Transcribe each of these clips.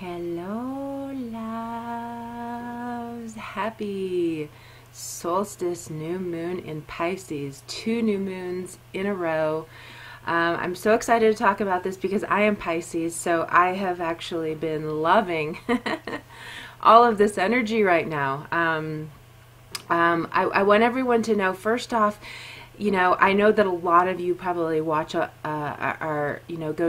Hello, loves. Happy solstice new moon in Pisces. 2 new moons in a row. I'm so excited to talk about this because I am Pisces, so I have actually been loving all of this energy right now. I want everyone to know, first off, I know that a lot of you probably watch, go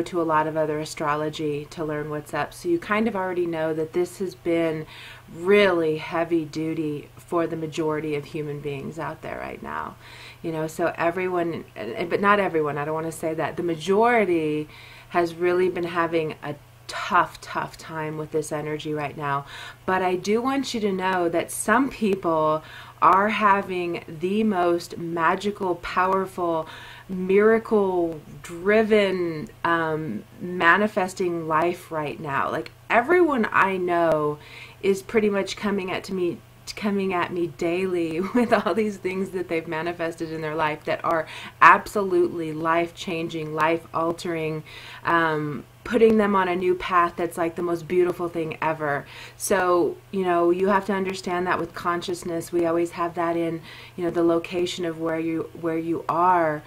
to a lot of other astrology to learn what's up. So you kind of already know that this has been really heavy duty for the majority of human beings out there right now. So everyone, but not everyone, I don't want to say that. The majority has really been having a tough time with this energy right now. But I do want you to know that some people are having the most magical, powerful, miracle-driven, manifesting life right now. Like, everyone I know is pretty much coming at me daily with all these things that they've manifested in their life that are absolutely life-changing, life-altering, putting them on a new path that's like the most beautiful thing ever. So, you have to understand that with consciousness, we always have that in, the location of where you are.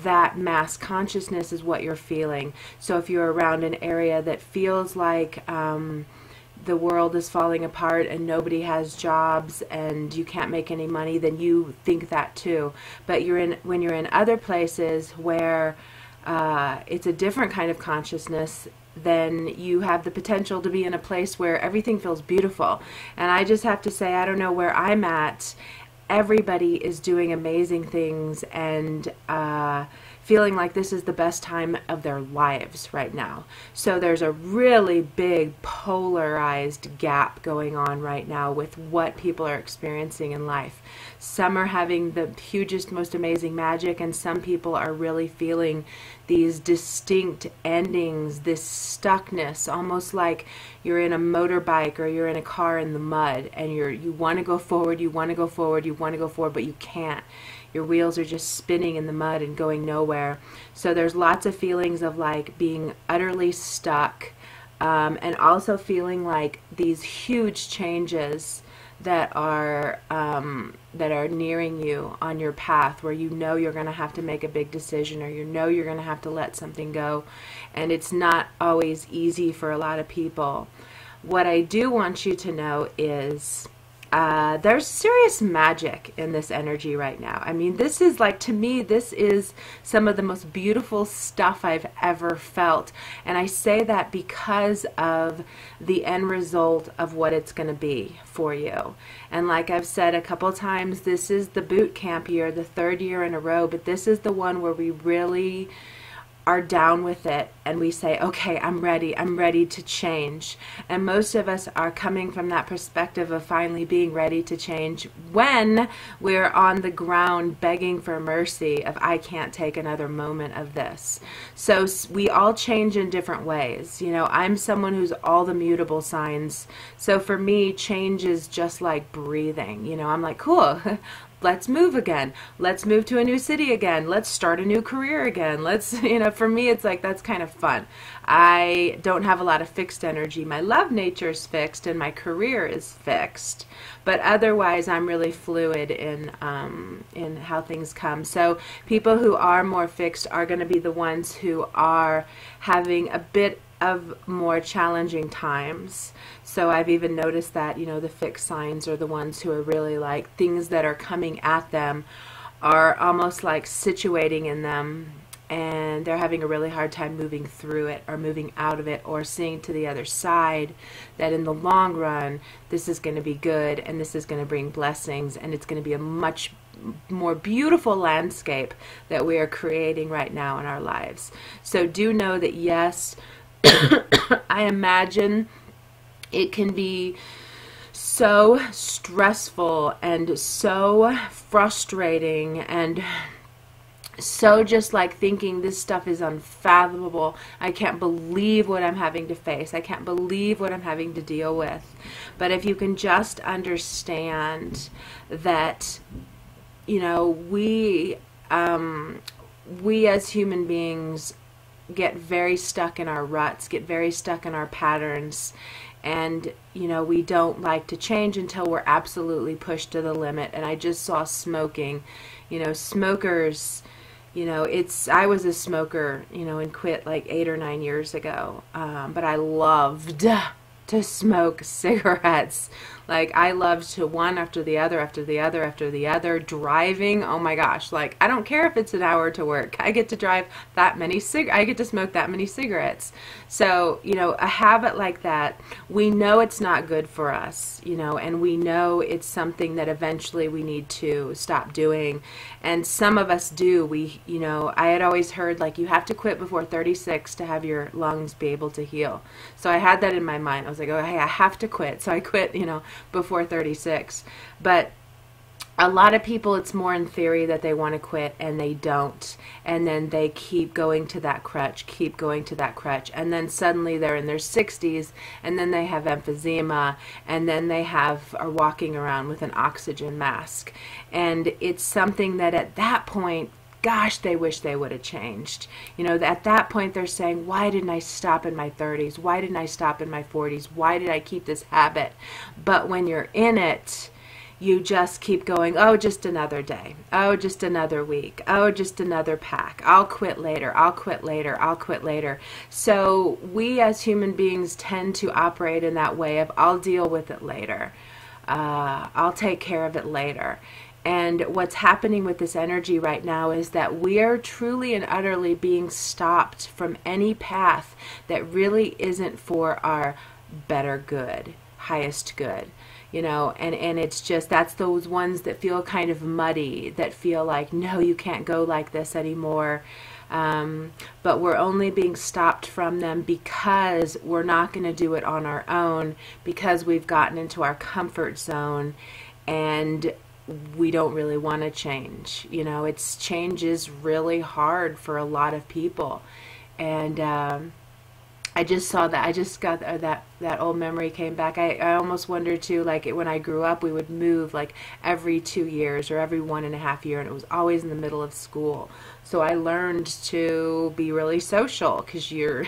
That mass consciousness is what you're feeling. So if you're around an area that feels like the world is falling apart and nobody has jobs and you can't make any money, then you think that too. But when you're in other places where it's a different kind of consciousness, then you have the potential to be in a place where everything feels beautiful. And I just have to say, I don't know where I'm at. Everybody is doing amazing things and feeling like this is the best time of their lives right now. So there's a really big polarized gap going on right now with what people are experiencing in life. Some are having the hugest, most amazing magic, and some people are really feeling these distinct endings, this stuckness, almost like you're in a motorbike or you're in a car in the mud and you want to go forward, you want to go forward, you want to go forward, but you can't. Your wheels are just spinning in the mud and going nowhere. So there's lots of feelings of like being utterly stuck, and also feeling like these huge changes that are nearing you on your path, where you're going to have to make a big decision, or you're going to have to let something go, and it's not always easy for a lot of people. What I do want you to know is there's serious magic in this energy right now. I mean, this is like, to me, this is some of the most beautiful stuff I've ever felt. And I say that because of the end result of what it's going to be for you. And like I've said a couple times, this is the boot camp year, the 3rd year in a row, but this is the one where we really are down with it and we say, okay, I'm ready to change. And most of us are coming from that perspective of finally being ready to change when we're on the ground begging for mercy of, I can't take another moment of this. So we all change in different ways. I'm someone who's all the mutable signs. So for me, change is just like breathing. I'm like, cool. Let's move again. Let's move to a new city again. Let's start a new career again. For me, it's like, that's kind of fun. I don't have a lot of fixed energy. My love nature is fixed and my career is fixed. But otherwise, I'm really fluid in how things come. So people who are more fixed are going to be the ones who are having a bit of more challenging times. So I've even noticed that, the fixed signs are the ones who are really like, things that are coming at them are almost like situating in them, and they're having a really hard time moving through it or moving out of it or seeing to the other side that in the long run, this is going to be good and this is going to bring blessings, and it's going to be a much more beautiful landscape that we are creating right now in our lives. So do know that, yes, I imagine it can be so stressful and so frustrating and so just like thinking this stuff is unfathomable. I can't believe what I'm having to face. I can't believe what I'm having to deal with. But if you can just understand that, we as human beings, get very stuck in our ruts, get very stuck in our patterns. And, you know, we don't like to change until we're absolutely pushed to the limit. And I just saw smoking, you know, smokers, you know, I was a smoker, you know, and quit like 8 or 9 years ago. But I loved to smoke cigarettes. Like, I love to one after the other, after the other, after the other. Driving, oh my gosh, like, I don't care if it's an hour to work. I get to drive that many I get to smoke that many cigarettes. So, you know, a habit like that, we know it's not good for us, you know, and we know it's something that eventually we need to stop doing. And some of us do. You know, I had always heard, like, you have to quit before 36 to have your lungs be able to heal. So I had that in my mind. I was like, oh, hey, I have to quit. So I quit, you know, before 36. But a lot of people, it's more in theory that they want to quit and they don't, and then they keep going to that crutch, keep going to that crutch, and then suddenly they're in their 60s, and then they have emphysema, and then they are walking around with an oxygen mask. And it's something that at that point, gosh, they wish they would have changed. You know, at that point they're saying, why didn't I stop in my 30s? Why didn't I stop in my 40s? Why did I keep this habit? But when you're in it, you just keep going, oh, just another day. Oh, just another week. Oh, just another pack. I'll quit later. I'll quit later. I'll quit later. So we as human beings tend to operate in that way of, I'll deal with it later. I'll take care of it later. And what's happening with this energy right now is that we are truly and utterly being stopped from any path that really isn't for our better good, highest good. You know, and it's just, that's those ones that feel kind of muddy, that feel like, no, you can't go like this anymore. But we're only being stopped from them because we're not going to do it on our own, because we've gotten into our comfort zone and we don't really want to change. You know, change is really hard for a lot of people. And I just saw that. I just got that old memory came back. I almost wondered too, like when I grew up, we would move like every 2 years or every 1.5 years, and it was always in the middle of school. So I learned to be really social, because you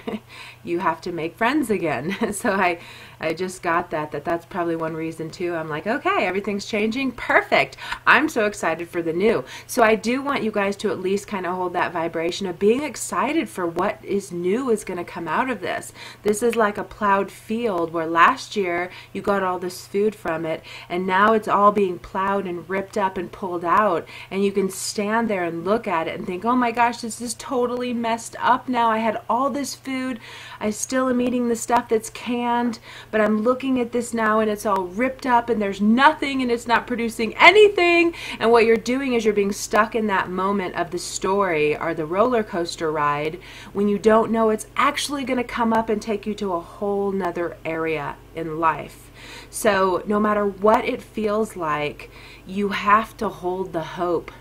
have to make friends again. So I just got that's probably one reason too. I'm like, okay, everything's changing. Perfect. I'm so excited for the new. So I do want you guys to at least kind of hold that vibration of being excited for what is new is going to come out of this. This is like a plowed field where last year you got all this food from it, and now it's all being plowed and ripped up and pulled out, and you can stand there and look at it and think, oh my gosh, this is totally messed up now. I had all this food. I still am eating the stuff that's canned, but I'm looking at this now and it's all ripped up and there's nothing and it's not producing anything. And what you're doing is you're being stuck in that moment of the story or the roller coaster ride when you don't know it's actually going to come up and take you to a whole nother area in life. So no matter what it feels like, you have to hold the hope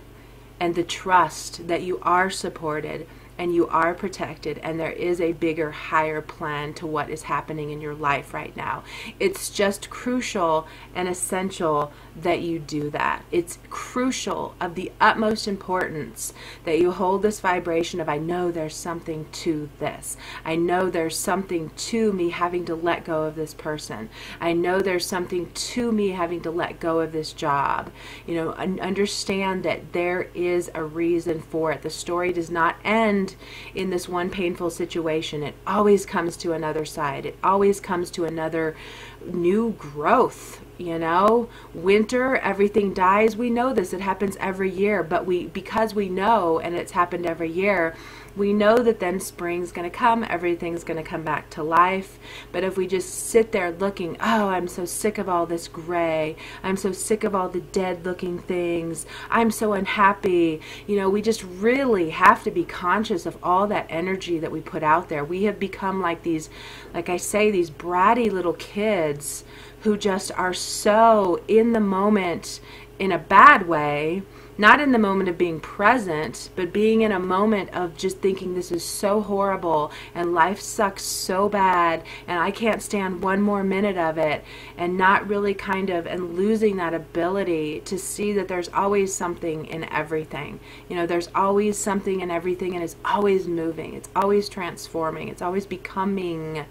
and the trust that you are supported and you are protected, and there is a bigger, higher plan to what is happening in your life right now. It's just crucial and essential that you do that. It's crucial, of the utmost importance, that you hold this vibration of, I know there's something to this. I know there's something to me having to let go of this person. I know there's something to me having to let go of this job. You know, understand that there is a reason for it. The story does not end in this one painful situation. It always comes to another side. It always comes to another new growth. You know, winter, everything dies. We know this. It happens every year, but because we know, and it's happened every year, we know that then spring's going to come, everything's going to come back to life. But if we just sit there looking, oh, I'm so sick of all this gray, I'm so sick of all the dead looking things, I'm so unhappy, you know, we just really have to be conscious of all that energy that we put out there. We have become like these, like I say, these bratty little kids who just are so in the moment in a bad way, not in the moment of being present, but being in a moment of just thinking this is so horrible and life sucks so bad and I can't stand one more minute of it, and not really and losing that ability to see that there's always something in everything. You know, there's always something in everything, and it's always moving, it's always transforming, it's always becoming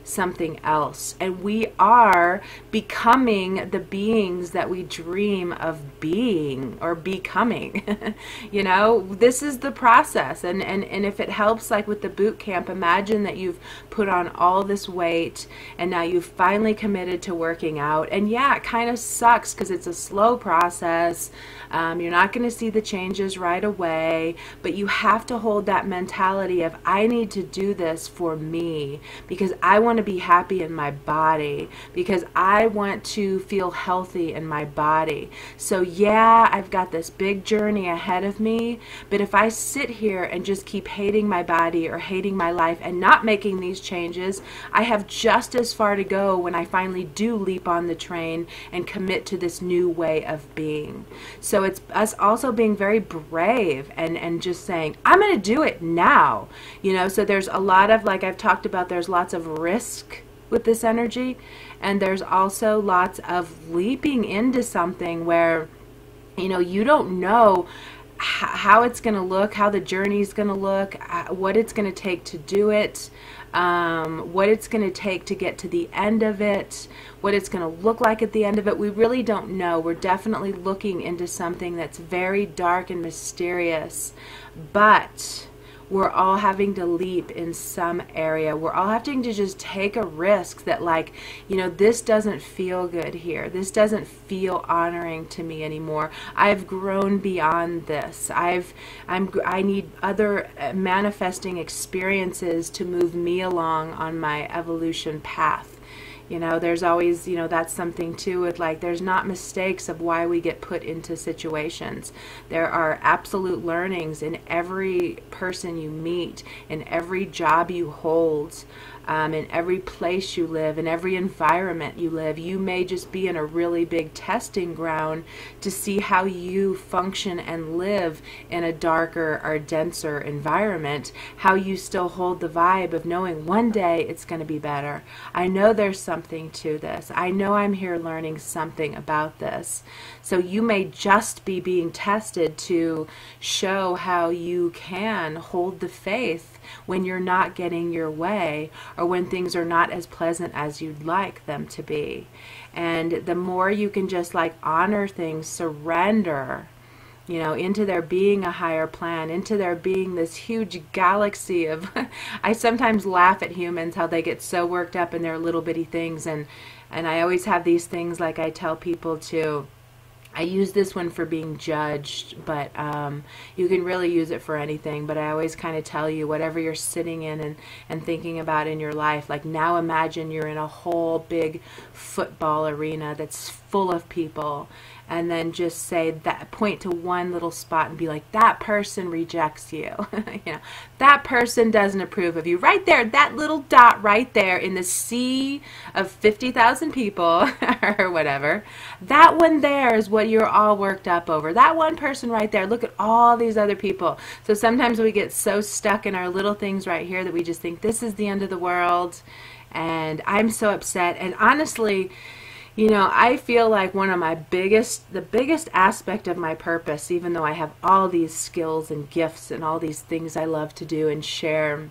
something else. And we are becoming the beings that we dream of being or becoming. You know, this is the process. And if it helps, like with the boot camp, imagine that you've put on all this weight and now you've finally committed to working out. And yeah, it kind of sucks because it's a slow process. You're not going to see the changes right away, but you have to hold that mentality of, I need to do this for me because I want to be happy in my body, because I want to feel healthy in my body. So yeah, I've got this big journey ahead of me, but if I sit here and just keep hating my body or hating my life and not making these changes, I have just as far to go when I finally do leap on the train and commit to this new way of being. So it's us also being very brave and just saying, I'm going to do it now. You know, so there's a lot of, like I've talked about, there's lots of risk with this energy, and there's also lots of leaping into something where, you know, you don't know how it's going to look, how the journey is going to look, what it's going to take to do it, what it's going to take to get to the end of it, what it's going to look like at the end of it. We really don't know. We're definitely looking into something that's very dark and mysterious, but we're all having to leap in some area. We're all having to just take a risk that, like, you know, this doesn't feel good here. This doesn't feel honoring to me anymore. I've grown beyond this. I need other manifesting experiences to move me along on my evolution path. You know, there's always, you know, that's something too with, like, there's not mistakes of why we get put into situations. There are absolute learnings in every person you meet, in every job you hold, in every place you live, in every environment you live. You may just be in a really big testing ground to see how you function and live in a darker or denser environment, how you still hold the vibe of knowing one day it's going to be better. I know there's something to this. I know I'm here learning something about this. So you may just be being tested to show how you can hold the faith when you're not getting your way, or when things are not as pleasant as you'd like them to be. And the more you can just, like, honor things, surrender, you know, into there being a higher plan, into there being this huge galaxy of I sometimes laugh at humans, how they get so worked up in their little bitty things, and I always have these things, like I tell people to, I use this one for being judged, but you can really use it for anything. But I always kind of tell you, whatever you're sitting in and thinking about in your life, like, now imagine you're in a whole big football arena that's full of people, and then just say that, point to one little spot and be like, that person rejects you. You know, that person doesn't approve of you. Right there, that little dot right there in the sea of 50,000 people or whatever, that one there is what you're all worked up over. That one person right there. Look at all these other people. So sometimes we get so stuck in our little things right here that we just think this is the end of the world, and I'm so upset. And honestly, you know, I feel like one of my the biggest aspect of my purpose, even though I have all these skills and gifts and all these things I love to do and share,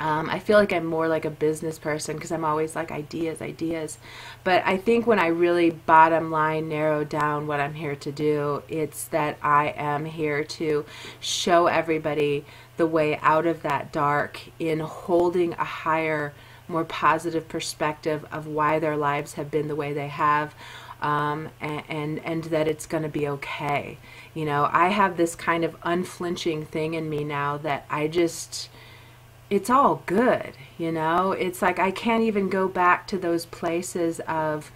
I feel like I'm more like a business person because I'm always like ideas. But I think when I really bottom line narrow down what I'm here to do, it's that I am here to show everybody the way out of that dark in holding a higher, more positive perspective of why their lives have been the way they have, and that it's going to be okay. You know, I have this kind of unflinching thing in me now that it's all good, you know? It's like I can't even go back to those places of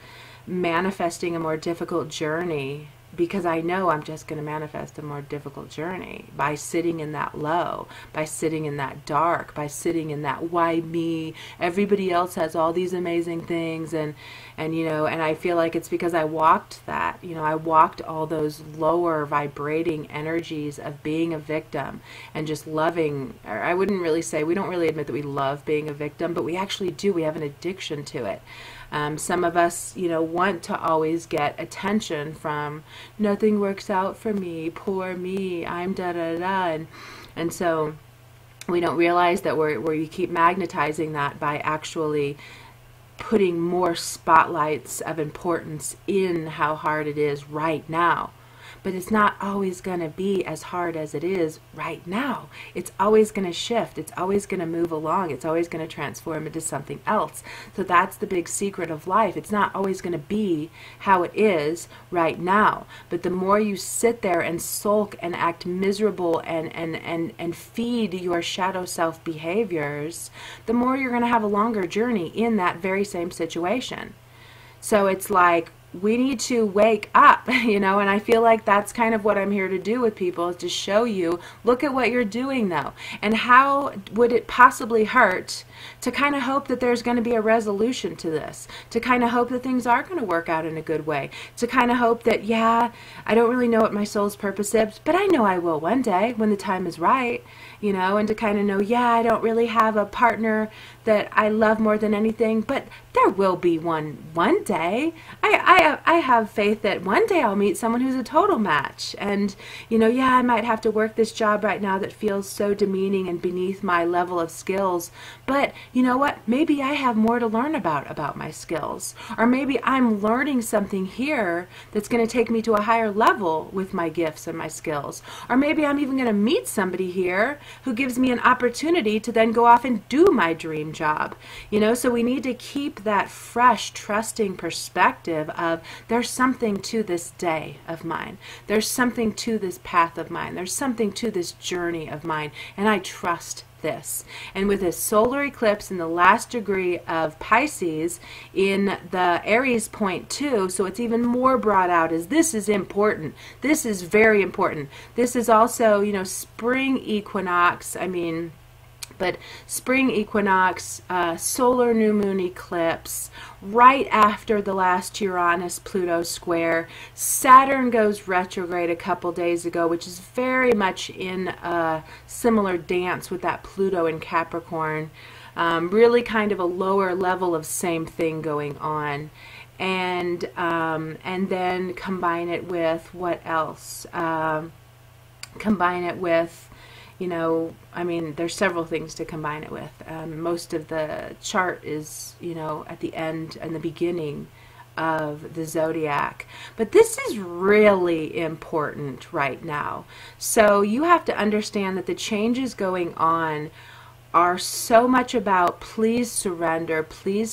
manifesting a more difficult journey because I know I'm just going to manifest a more difficult journey by sitting in that low, by sitting in that dark, by sitting in that why me, everybody else has all these amazing things, and you know, and I feel like it's because I walked that, you know, I walked all those lower vibrating energies of being a victim and just loving, or I wouldn't really say, we don't really admit that we love being a victim, but we actually do. We have an addiction to it. Some of us, you know, want to always get attention from nothing works out for me, poor me, I'm da da da, and so we don't realize that we keep magnetizing that by actually putting more spotlights of importance in how hard it is right now. But it's not always going to be as hard as it is right now. It's always going to shift. It's always going to move along. It's always going to transform into something else. So that's the big secret of life. It's not always going to be how it is right now. But the more you sit there and sulk and act miserable and feed your shadow self behaviors, the more you're going to have a longer journey in that very same situation. So it's like, we need to wake up, you know, and I feel like that's kind of what I'm here to do with people, is to show you, look at what you're doing though, and how would it possibly hurt to kind of hope that there's going to be a resolution to this, to kind of hope that things are going to work out in a good way, to kind of hope that, yeah, I don't really know what my soul's purpose is, but I know I will one day when the time is right, you know, and to kind of know, yeah, I don't really have a partner that I love more than anything, but there will be one day. I have faith that one day I'll meet someone who's a total match. And, you know, yeah, I might have to work this job right now that feels so demeaning and beneath my level of skills. But you know what? Maybe I have more to learn about my skills. Or maybe I'm learning something here that's going to take me to a higher level with my gifts and my skills. Or maybe I'm even going to meet somebody here who gives me an opportunity to then go off and do my dream job. You know, so we need to keep that fresh, trusting perspective of there's something to this day of mine. There's something to this path of mine. There's something to this journey of mine, and I trust this. And with a solar eclipse in the last degree of Pisces in the Aries point 2, so it's even more brought out as this is important. This is very important. This is also, you know, spring equinox. But spring equinox, solar new moon eclipse, right after the last Uranus-Pluto square. Saturn goes retrograde a couple days ago, which is very much in a similar dance with that Pluto in Capricorn. Really kind of a lower level of same thing going on. And then combine it with what else? Combine it with, you know, I mean, there's several things to combine it with. Most of the chart is, you know, at the end and the beginning of the zodiac. But this is really important right now. So you have to understand that the changes going on are so much about please surrender, please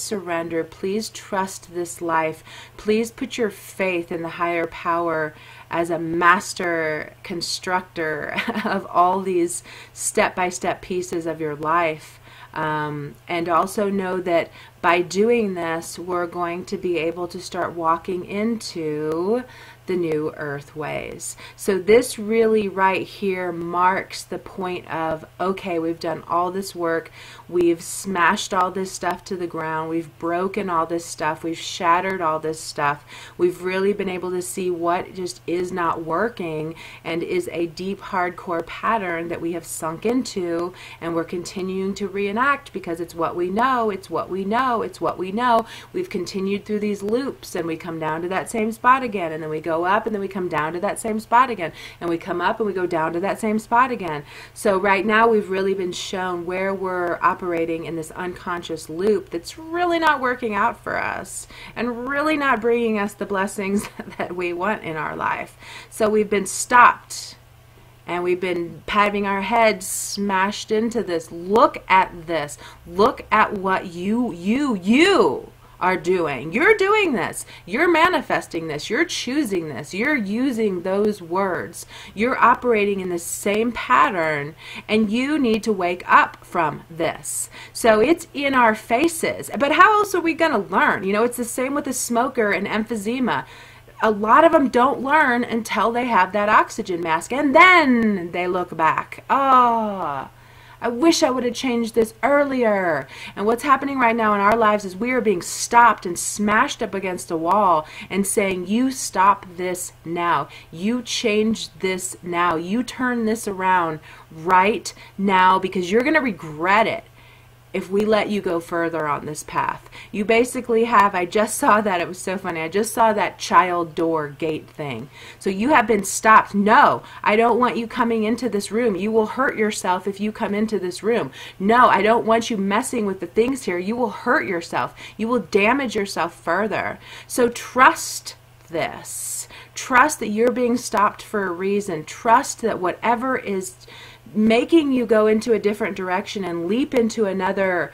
trust this life, please put your faith in the higher power as a master constructor of all these step-by-step pieces of your life. And also know that by doing this, we're going to be able to start walking into the new earth ways. So this really right here marks the point of, okay, we've done all this work, we've smashed all this stuff to the ground, we've broken all this stuff, we've shattered all this stuff, we've really been able to see what just is not working and is a deep hardcore pattern that we have sunk into, and we're continuing to reenact because it's what we know, it's what we know, it's what we know. We've continued through these loops, and we come down to that same spot again, and then we go up and then we come down to that same spot again, and we come up and we go down to that same spot again. So right now we've really been shown where we're operating in this unconscious loop that's really not working out for us and really not bringing us the blessings that we want in our life. So we've been stopped and we've been patting our heads smashed into this. Look at this. Look at what you are doing. You're doing this. You're manifesting this. You're choosing this. You're using those words. You're operating in the same pattern, and you need to wake up from this. So it's in our faces. But how else are we going to learn? You know, it's the same with a smoker and emphysema. a lot of them don't learn until they have that oxygen mask, and then they look back. Oh, I wish I would have changed this earlier. And what's happening right now in our lives is we are being stopped and smashed up against a wall and saying, you stop this now. You change this now. You turn this around right now, because you're going to regret it if we let you go further on this path. You basically have, I just saw that, it was so funny, I just saw that child door gate thing. So you have been stopped. No, I don't want you coming into this room. You will hurt yourself if you come into this room. No, I don't want you messing with the things here. You will hurt yourself. You will damage yourself further. So trust this. Trust that you're being stopped for a reason. Trust that whatever is making you go into a different direction and leap into another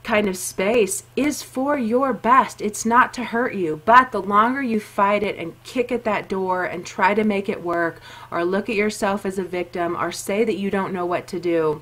kind of space is for your best. It's not to hurt you, but the longer you fight it and kick at that door and try to make it work, or look at yourself as a victim, or say that you don't know what to do,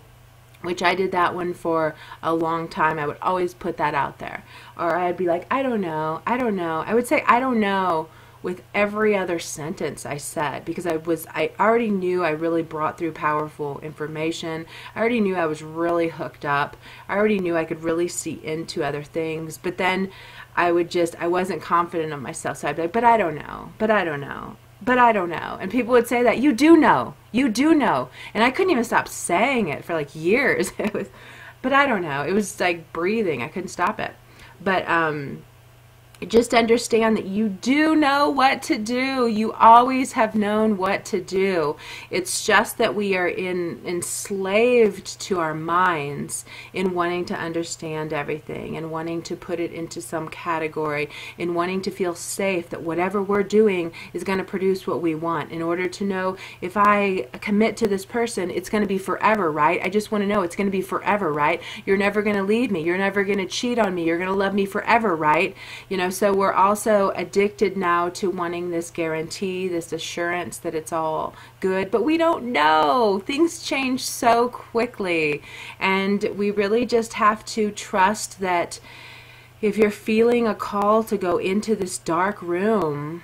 which I did that one for a long time. I would always put that out there. Or I'd be like, I don't know, I don't know. I would say, I don't know, with every other sentence I said, because I already knew I really brought through powerful information. I already knew I was really hooked up. I already knew I could really see into other things. But then I wasn't confident of myself. So I'd be like, but I don't know, but I don't know, but I don't know. And people would say that, you do know, you do know. And I couldn't even stop saying it for like years. It was, but I don't know. It was like breathing. I couldn't stop it. But just understand that you do know what to do. You always have known what to do. It's just that we are enslaved to our minds in wanting to understand everything and wanting to put it into some category, in wanting to feel safe that whatever we're doing is going to produce what we want. In order to know, if I commit to this person, it's going to be forever, right? I just want to know it's going to be forever, right? You're never going to leave me. You're never going to cheat on me. You're going to love me forever, right? You know, so we're also addicted now to wanting this guarantee, this assurance that it's all good, but we don't know. Things change so quickly, and we really just have to trust that if you're feeling a call to go into this dark room,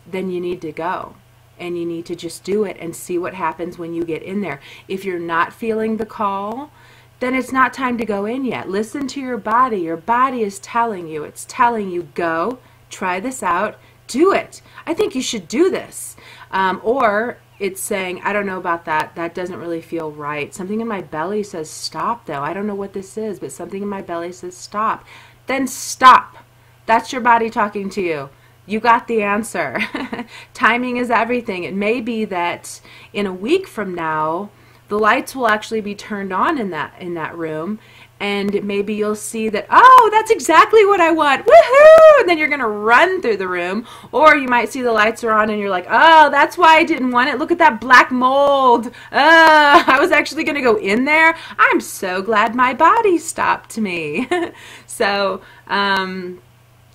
then you need to go. And you need to just do it and see what happens when you get in there. If you're not feeling the call, then it's not time to go in yet. Listen to your body. Your body is telling you. It's telling you, go, try this out, do it. I think you should do this. Or it's saying, I don't know about that. That doesn't really feel right. Something in my belly says stop, though. I don't know what this is, but something in my belly says stop. Then stop. That's your body talking to you. You got the answer. Timing is everything. It may be that in a week from now, the lights will actually be turned on in that room, and maybe you'll see that, oh, that's exactly what I want, woohoo, and then you're gonna run through the room. Or you might see the lights are on and you're like, oh, that's why I didn't want it. Look at that black mold. I was actually gonna go in there. I'm so glad my body stopped me. So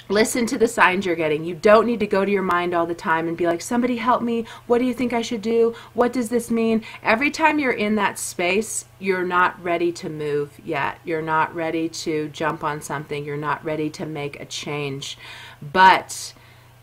listen to the signs you're getting. You don't need to go to your mind all the time and be like, somebody help me. What do you think I should do? What does this mean? Every time you're in that space, you're not ready to move yet. You're not ready to jump on something. You're not ready to make a change. But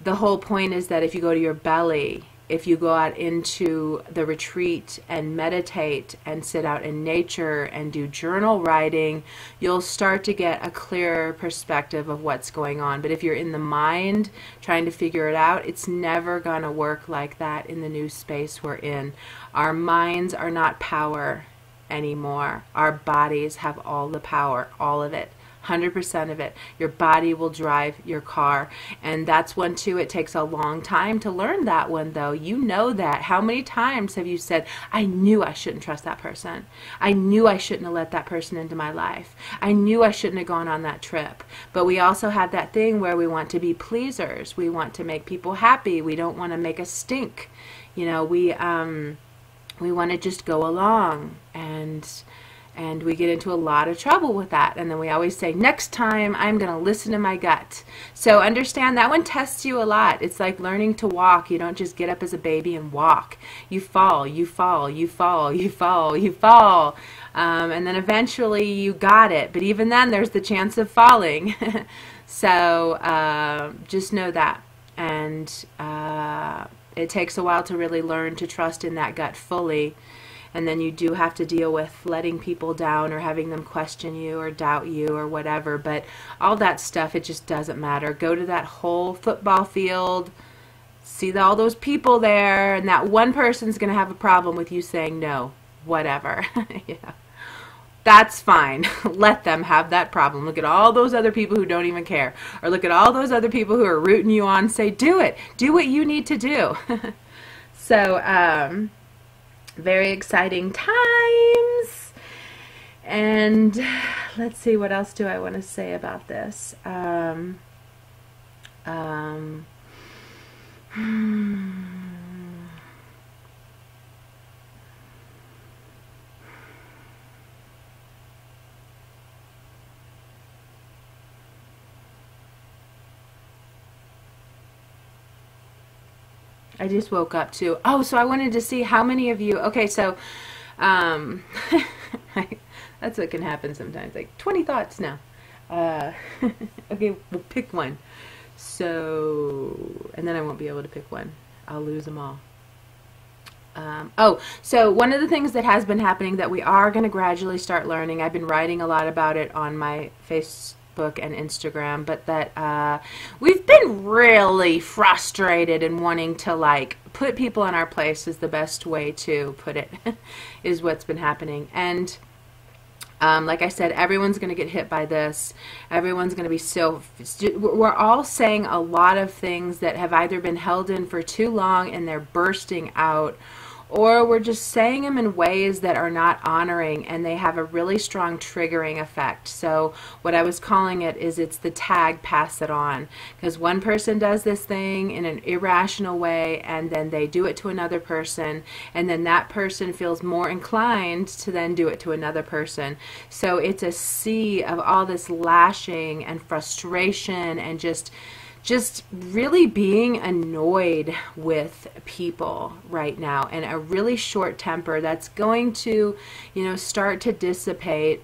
the whole point is that if you go to your belly, if you go out into the retreat and meditate and sit out in nature and do journal writing, you'll start to get a clearer perspective of what's going on. But if you're in the mind trying to figure it out, it's never going to work like that in the new space we're in. Our minds are not power anymore. Our bodies have all the power, all of it. 100% of it. Your body will drive your car. And that's one too. It takes a long time to learn that one, though. You know that. How many times have you said, I knew I shouldn't trust that person. I knew I shouldn't have let that person into my life. I knew I shouldn't have gone on that trip. But we also have that thing where we want to be pleasers. We want to make people happy. We don't want to make a stink. You know, we want to just go along, and we get into a lot of trouble with that. And then we always say, next time I'm going to listen to my gut. So understand that one tests you a lot. It's like learning to walk. You don't just get up as a baby and walk. You fall, you fall, you fall, you fall, you fall. And then eventually you got it. But even then there's the chance of falling. So just know that. and it takes a while to really learn to trust in that gut fully. And then you do have to deal with letting people down or having them question you or doubt you or whatever. But all that stuff, it just doesn't matter. Go to that whole football field, see all those people there, and that one person's going to have a problem with you saying no, whatever. Yeah. That's fine. Let them have that problem. Look at all those other people who don't even care. Or look at all those other people who are rooting you on. Say, do it. Do what you need to do. So, very exciting times. And let's see, what else do I want to say about this? I just woke up too. Oh, so I wanted to see how many of you, okay, so, that's what can happen sometimes, like 20 thoughts now. Okay, we'll pick one. So, and then I won't be able to pick one. I'll lose them all. Oh, so one of the things that has been happening that we are going to gradually start learning, I've been writing a lot about it on my Facebook and Instagram, but that we've been really frustrated and wanting to like put people in our place is the best way to put it, is what's been happening. And like I said, everyone's going to get hit by this. Everyone's going to be so... We're all saying a lot of things that have either been held in for too long and they're bursting out, or we're just saying them in ways that are not honoring, and they have a really strong triggering effect. So what I was calling it is, it's the tag pass it on. Because one person does this thing in an irrational way, and then they do it to another person, and then that person feels more inclined to then do it to another person. So it's a sea of all this lashing and frustration and just really being annoyed with people right now, and a really short temper that's going to, you know, start to dissipate.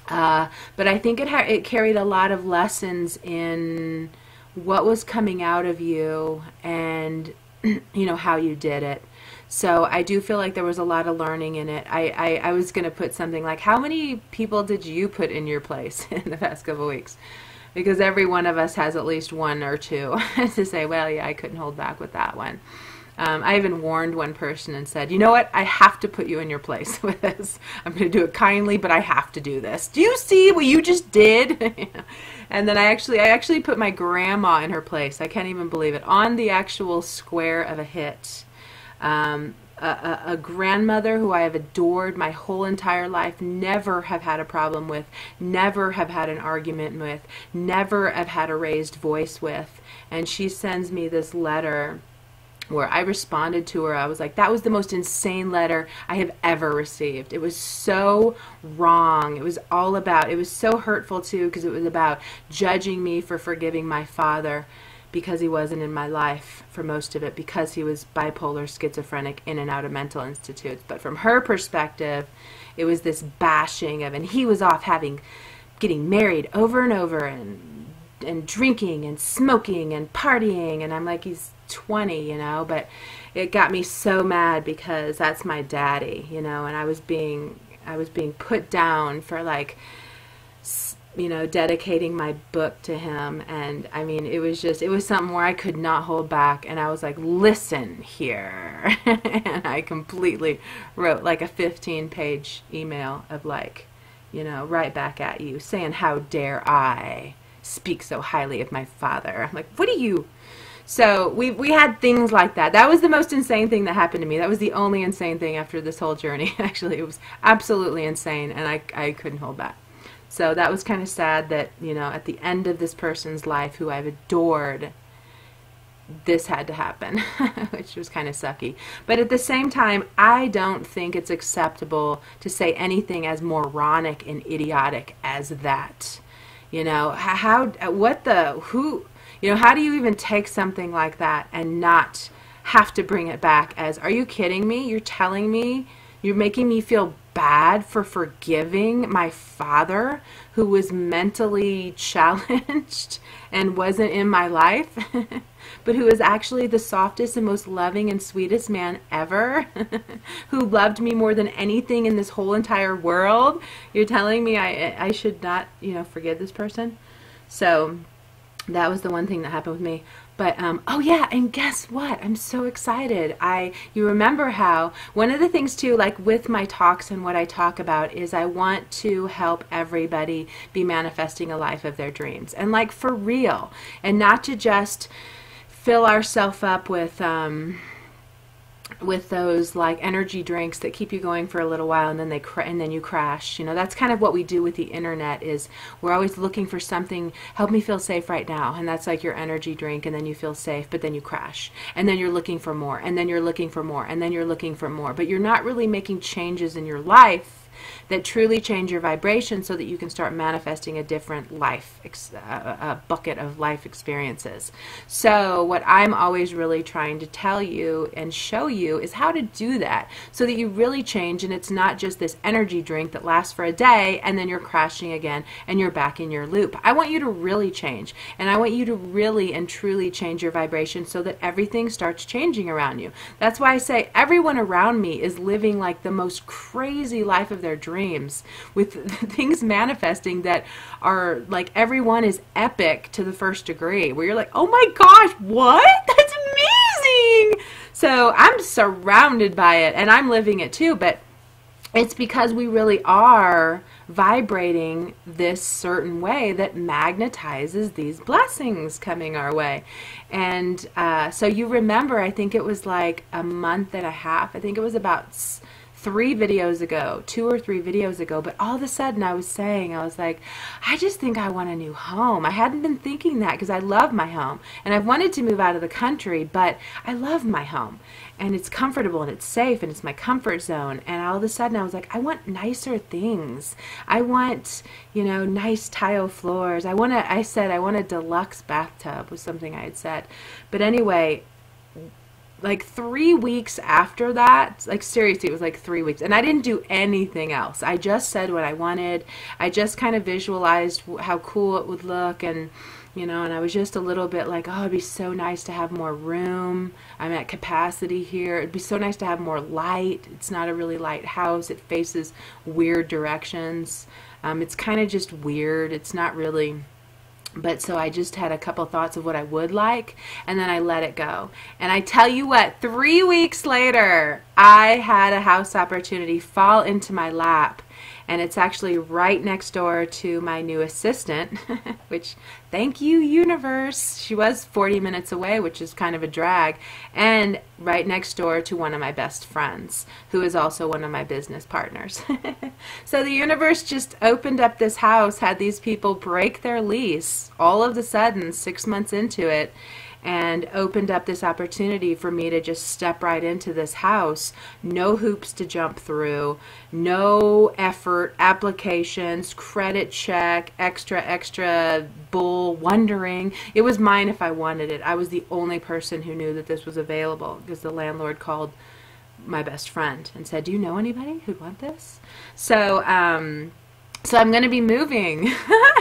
But I think it carried a lot of lessons in what was coming out of you and, you know, how you did it. So I do feel like there was a lot of learning in it. I was going to put something like, how many people did you put in your place in the past couple weeks? Because every one of us has at least one or two to say, well, yeah, I couldn't hold back with that one. I even warned one person and said, you know what, I have to put you in your place with this. I'm going to do it kindly, but I have to do this. Do you see what you just did? And then I actually put my grandma in her place. I can't even believe it. On the actual square of a hit. A grandmother who I have adored my whole entire life, never have had a problem with, never have had an argument with, never have had a raised voice with. And she sends me this letter where I responded to her. I was like, that was the most insane letter I have ever received. It was so wrong. It was all about, it was so hurtful too, because it was about judging me for forgiving my father, because he wasn't in my life for most of it, because he was bipolar, schizophrenic, in and out of mental institutes. But from her perspective, it was this bashing of, and he was off getting married over and over, and drinking and smoking and partying, and I'm like, he's 20, you know. But it got me so mad because that's my daddy, you know, and I was being put down for, like, you know, dedicating my book to him. And I mean, it was something where I could not hold back, and I was like, listen here. And I completely wrote like a 15-page email of, like, you know, right back at you, saying, how dare I speak so highly of my father. I'm like, what do you... So we had things like that. That was the most insane thing that happened to me. That was the only insane thing after this whole journey. Actually, it was absolutely insane, and I couldn't hold back. So that was kind of sad that, you know, at the end of this person's life who I've adored, this had to happen, which was kind of sucky. But at the same time, I don't think it's acceptable to say anything as moronic and idiotic as that. You know, you know, how do you even take something like that and not have to bring it back as, are you kidding me? You're telling me You're making me feel bad for forgiving my father, who was mentally challenged and wasn't in my life, but who is actually the softest and most loving and sweetest man ever, who loved me more than anything in this whole entire world. You're telling me I should not, forgive this person? So that was the one thing that happened with me. But, oh yeah, and guess what? I'm so excited. You remember how, one of the things too, like with my talks and what I talk about is I want to help everybody be manifesting a life of their dreams. And like for real. And not to just fill ourselves up with those like energy drinks that keep you going for a little while and then you crash. That's kind of what we do with the internet, is we're always looking for something, help me feel safe right now, and that's like your energy drink, and then you feel safe, but then you crash, and then you're looking for more, and then you're looking for more, and then you're looking for more, but you're not really making changes in your life that truly change your vibration so that you can start manifesting a different life, a bucket of life experiences. So what I'm always really trying to tell you and show you is how to do that so that you really change, and it's not just this energy drink that lasts for a day and then you're crashing again and you're back in your loop. I want you to really change, and I want you to really and truly change your vibration so that everything starts changing around you. That's why I say everyone around me is living like the most crazy life of their dreams, with things manifesting that are like, everyone is epic to the first degree, where you're like, oh my gosh, what? That's amazing. So I'm surrounded by it, and I'm living it too, but it's because we really are vibrating this certain way that magnetizes these blessings coming our way. And so you remember, I think it was like a month and a half, I think it was about 3 videos ago, 2 or 3 videos ago, but all of a sudden I was like, I just think I want a new home. I hadn't been thinking that because I love my home, and I've wanted to move out of the country, but I love my home, and it's comfortable, and it's safe, and it's my comfort zone. And all of a sudden I was like, I want nicer things. I want, nice tile floors. I said I want a deluxe bathtub, was something I had said. But anyway, like 3 weeks after that, like seriously, it was like 3 weeks, and I didn't do anything else. I just said what I wanted. I just kind of visualized how cool it would look, and and I was just a little bit like, oh, it'd be so nice to have more room. I'm at capacity here. It'd be so nice to have more light. It's not a really light house. It faces weird directions. It's kind of just weird. It's not really... But so I just had a couple thoughts of what I would like, and then I let it go. And I tell you what, 3 weeks later, I had a house opportunity fall into my lap. And it's actually right next door to my new assistant, which, thank you, universe. She was 40 minutes away, which is kind of a drag. And right next door to one of my best friends, who is also one of my business partners. So the universe just opened up this house, had these people break their lease all of a sudden, 6 months into it, and opened up this opportunity for me to just step right into this house. No hoops to jump through, no effort, applications, credit check, extra bull, wondering. It was mine if I wanted it. I was the only person who knew that this was available, because the landlord called my best friend and said, do you know anybody who'd want this? So I'm going to be moving.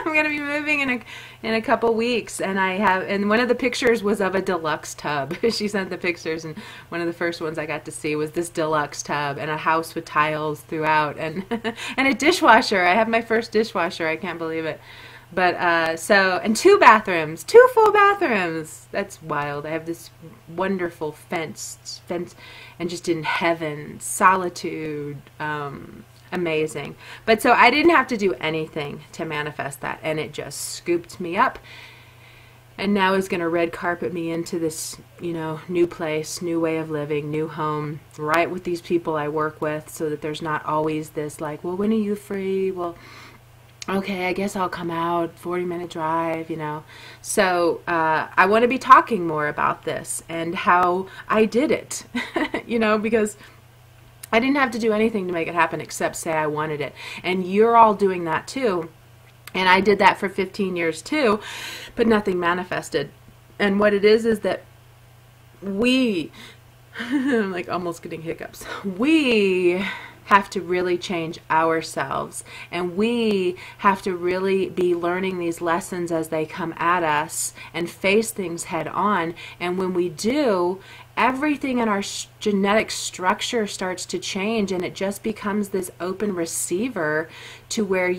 I'm going to be moving in a couple weeks, and one of the pictures was of a deluxe tub. She sent the pictures, and one of the first ones I got to see was this deluxe tub and a house with tiles throughout, and and a dishwasher. I have my first dishwasher. I can't believe it. But and 2 bathrooms, 2 full bathrooms. That's wild. I have this wonderful fence, and just in heaven, solitude. Amazing. But so I didn't have to do anything to manifest that, and it just scooped me up, and now is going to red carpet me into this, new place, new way of living, new home, right with these people I work with, so that there's not always this like, well, when are you free? Well, okay, I guess I'll come out, 40-minute drive, So I want to be talking more about this and how I did it, because I didn't have to do anything to make it happen except say I wanted it. And you're all doing that too. And I did that for 15 years too, but nothing manifested. And what it is that I'm like almost getting hiccups. We have to really change ourselves, and we have to really be learning these lessons as they come at us and face things head on. And when we do, everything in our genetic structure starts to change, and it just becomes this open receiver to where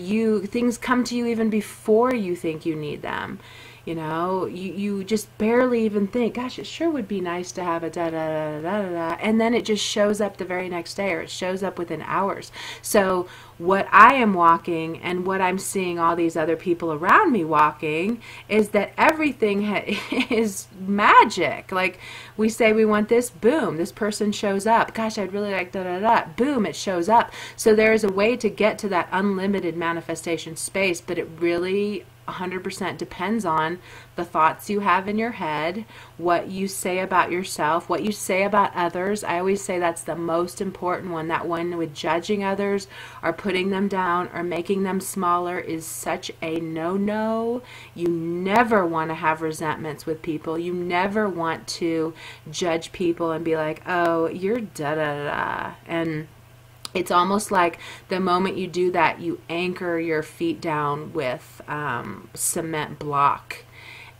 things come to you even before you think you need them. You know, you just barely even think, gosh, it sure would be nice to have a da-da-da-da-da-da, and then it just shows up the very next day, or it shows up within hours. So what I am walking and what I'm seeing all these other people around me walking is that everything is magic. Like, we say we want this, boom, this person shows up. Gosh, I'd really like da-da-da, boom, it shows up. So there is a way to get to that unlimited manifestation space, but it really 100% depends on the thoughts you have in your head, what you say about yourself, what you say about others. I always say that's the most important one. That one with judging others or putting them down or making them smaller is such a no-no. You never want to have resentments with people. You never want to judge people and be like, oh, you're da-da-da. And it's almost like the moment you do that, you anchor your feet down with cement block,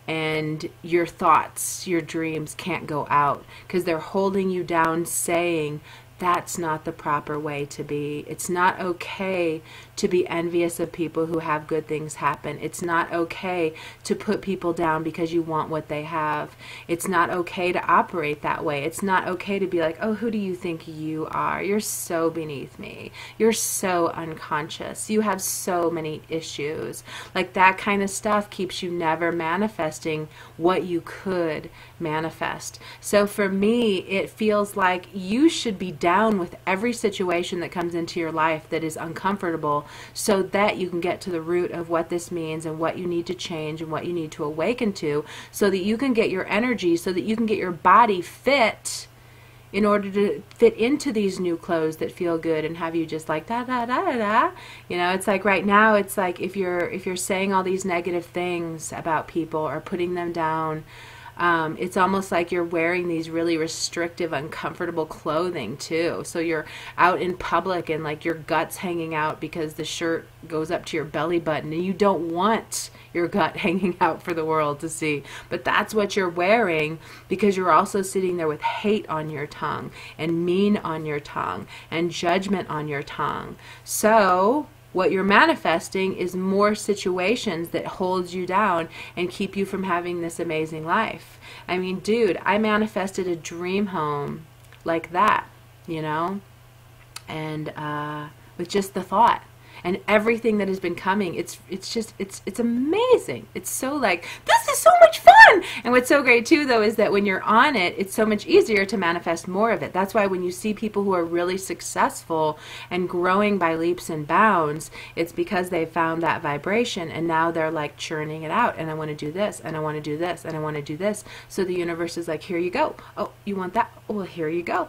and your thoughts, your dreams can't go out because they're holding you down, saying, that's not the proper way to be. It's not okay to be envious of people who have good things happen. It's not okay to put people down because you want what they have. It's not okay to operate that way. It's not okay to be like, oh, who do you think you are? You're so beneath me. You're so unconscious. You have so many issues. Like, that kind of stuff keeps you never manifesting what you could manifest. So for me, it feels like you should be down with every situation that comes into your life that is uncomfortable, so that you can get to the root of what this means and what you need to change and what you need to awaken to, so that you can get your energy, so that you can get your body fit in order to fit into these new clothes that feel good and have you just like da da da da da. You know, it's like right now, it's like if you're saying all these negative things about people or putting them down, it's almost like you're wearing these really restrictive, uncomfortable clothing too. So you're out in public and like your gut's hanging out because the shirt goes up to your belly button, and you don't want your gut hanging out for the world to see. But that's what you're wearing because you're also sitting there with hate on your tongue and mean on your tongue and judgment on your tongue. So what you're manifesting is more situations that hold you down and keep you from having this amazing life. I mean, dude, I manifested a dream home like that, you know, and with just the thought. And everything that has been coming, it's amazing. It's so like, this is so much fun. And what's so great too, though, is that when you're on it, it's so much easier to manifest more of it. That's why when you see people who are really successful and growing by leaps and bounds, it's because they found that vibration, and now they're like churning it out. And I want to do this, and I want to do this, and I want to do this. So the universe is like, here you go. Oh, you want that? Oh, well, here you go.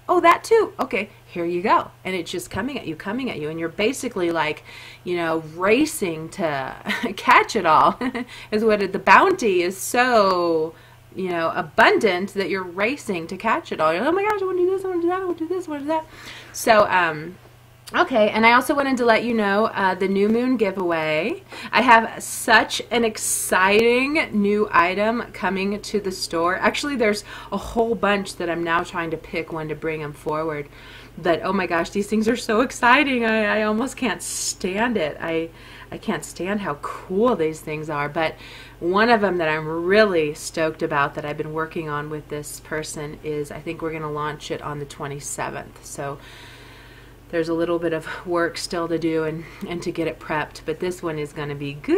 Oh, that too. Okay, here you go. And it's just coming at you. And you're basically like, you know, racing to catch it all. Is what the bounty is so, you know, abundant that you're racing to catch it all. You're like, oh my gosh, I want to do this, I want to do that, I want to do this, I want to do that. So, okay, and I also wanted to let you know the new moon giveaway. I have such an exciting new item coming to the store. Actually, there's a whole bunch that I'm now trying to pick one to bring them forward. But oh my gosh, these things are so exciting. I almost can't stand it. I can't stand how cool these things are. But one of them that I'm really stoked about that I've been working on with this person is, I think we're going to launch it on the 27th. So there's a little bit of work still to do and to get it prepped, but this one is going to be good.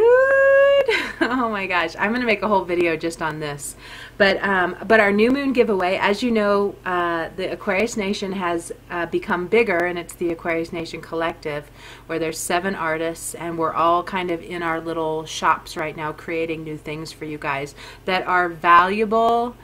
Oh my gosh, I'm going to make a whole video just on this. But our new moon giveaway, as you know, the Aquarius Nation has become bigger, and it's the Aquarius Nation Collective, where there's 7 artists, and we're all kind of in our little shops right now creating new things for you guys that are valuable,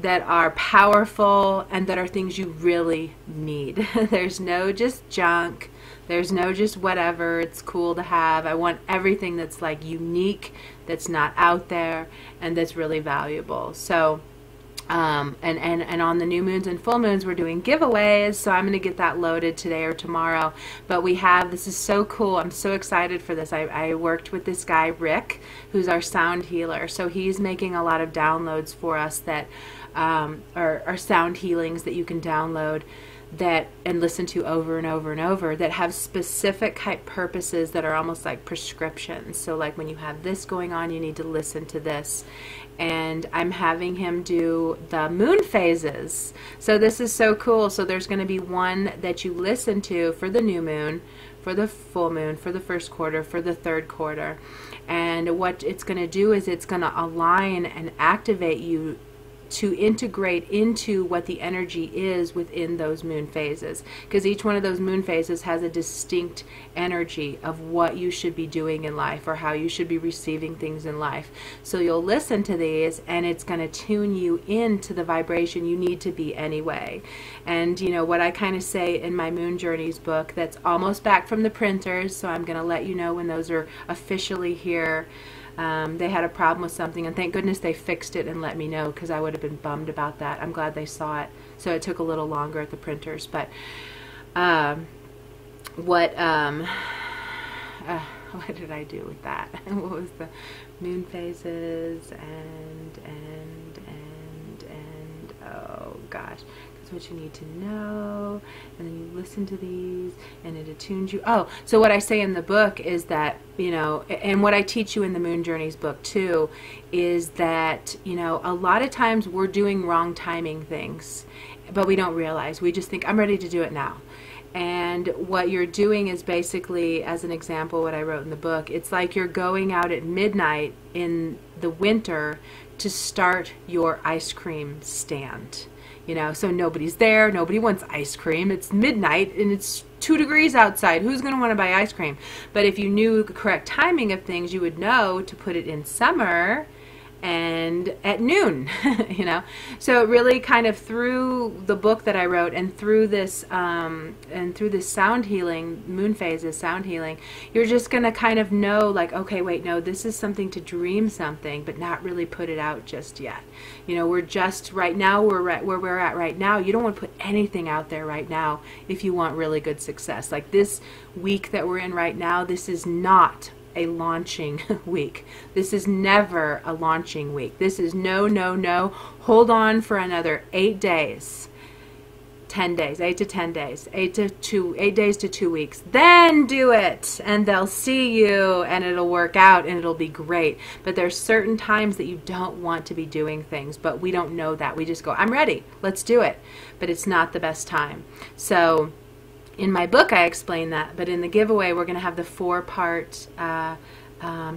that are powerful, and that are things you really need. There's no just junk. There's no just whatever. It's cool to have. I want everything that's like unique, that's not out there, and that's really valuable. So And on the new moons and full moons, we're doing giveaways. So I'm going to get that loaded today or tomorrow. But this is so cool. I'm so excited for this. I worked with this guy, Rick, who's our sound healer. So he's making a lot of downloads for us that are sound healings that you can download and listen to over and over and over, that have specific type purposes that are almost like prescriptions. So like when you have this going on, you need to listen to this. And I'm having him do the moon phases. So this is so cool. So there's going to be one that you listen to for the new moon, for the full moon, for the first quarter, for the third quarter. And what it's going to do is it's going to align and activate you to integrate into what the energy is within those moon phases, because each one of those moon phases has a distinct energy of what you should be doing in life or how you should be receiving things in life. So you'll listen to these and it's going to tune you into the vibration you need to be anyway. And you know what I kind of say in my Moon Journeys book, that's almost back from the printers, so I'm going to let you know when those are officially here. They had a problem with something, and thank goodness they fixed it and let me know, because I would have been bummed about that. I'm glad they saw it. So it took a little longer at the printers. But what did I do with that? What was the moon phases and oh gosh. What you need to know, and then you listen to these and it attunes you. Oh, so what I say in the book is that, you know, and what I teach you in the Moon Journeys book too, is that, you know, a lot of times we're doing wrong timing things, but we don't realize. We just think, I'm ready to do it now. And what you're doing is basically, as an example, what I wrote in the book, it's like you're going out at midnight in the winter to start your ice cream stand. You know, so nobody's there, nobody wants ice cream, it's midnight and it's 2 degrees outside. Who's going to want to buy ice cream? But if you knew the correct timing of things, you would know to put it in summer and at noon, you know. So it really kind of, through the book that I wrote and through this sound healing, moon phases, sound healing, you're just going to kind of know, like, okay, wait, no, this is something to dream something, but not really put it out just yet. You know, we're just, right now, we're right where we're at right now. You don't want to put anything out there right now if you want really good success. Like this week that we're in right now, this is not a launching week. This is never a launching week. This is no. Hold on for another 8 days. 10 days, 8 to 10 days, 8 days to 2 weeks. Then do it, and they'll see you, and it'll work out, and it'll be great. But there's certain times that you don't want to be doing things, but we don't know that. We just go, I'm ready, let's do it. But it's not the best time. So in my book, I explain that, but in the giveaway, we're going to have the 4-part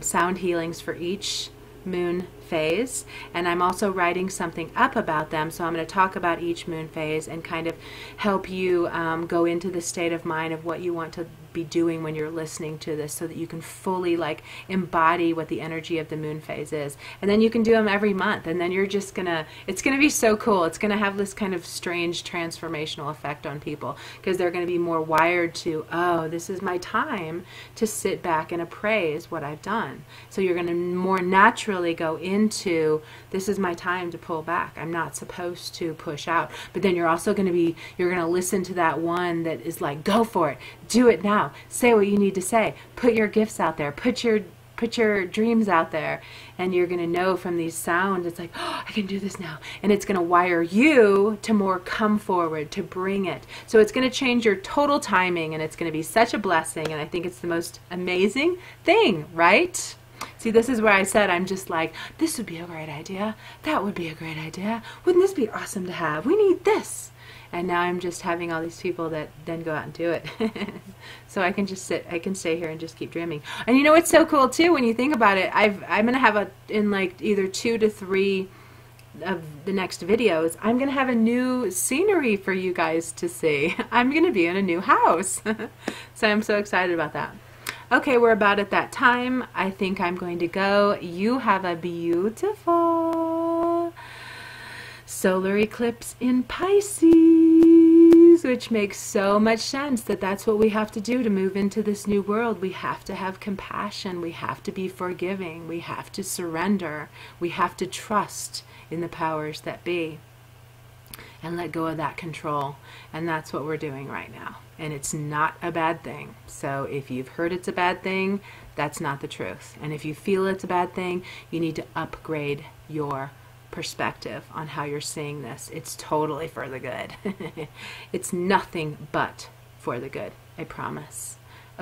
sound healings for each moon phase, and I'm also writing something up about them, so I'm going to talk about each moon phase and kind of help you go into the state of mind of what you want to be doing when you're listening to this, so that you can fully like embody what the energy of the moon phase is. And then you can do them every month, and then you're just gonna, it's gonna be so cool. It's gonna have this kind of strange transformational effect on people, because they're gonna be more wired to, oh, this is my time to sit back and appraise what I've done. So you're gonna more naturally go into, this is my time to pull back. I'm not supposed to push out. But then you're also gonna be, you're gonna listen to that one that is like, go for it, do it now. Say what you need to say. Put your gifts out there. Put your dreams out there. And you're going to know from these sounds, it's like, oh, I can do this now. And it's going to wire you to more come forward, to bring it. So it's going to change your total timing, and it's going to be such a blessing. And I think it's the most amazing thing, right? See, this is where I said, I'm just like, this would be a great idea. That would be a great idea. Wouldn't this be awesome to have? We need this. And now I'm just having all these people that then go out and do it. So I can just sit, I can stay here and just keep dreaming. And you know what's so cool too, when you think about it, I'm going to have in like either 2 to 3 of the next videos, I'm going to have a new scenery for you guys to see. I'm going to be in a new house. So I'm so excited about that. Okay, we're about at that time. I think I'm going to go. You have a beautiful solar eclipse in Pisces. things, which makes so much sense that that's what we have to do to move into this new world. We have to have compassion. We have to be forgiving. We have to surrender. We have to trust in the powers that be and let go of that control. And that's what we're doing right now. And it's not a bad thing. So if you've heard it's a bad thing, that's not the truth. And if you feel it's a bad thing, you need to upgrade your perspective on how you're seeing this. It's totally for the good. It's nothing but for the good, I promise.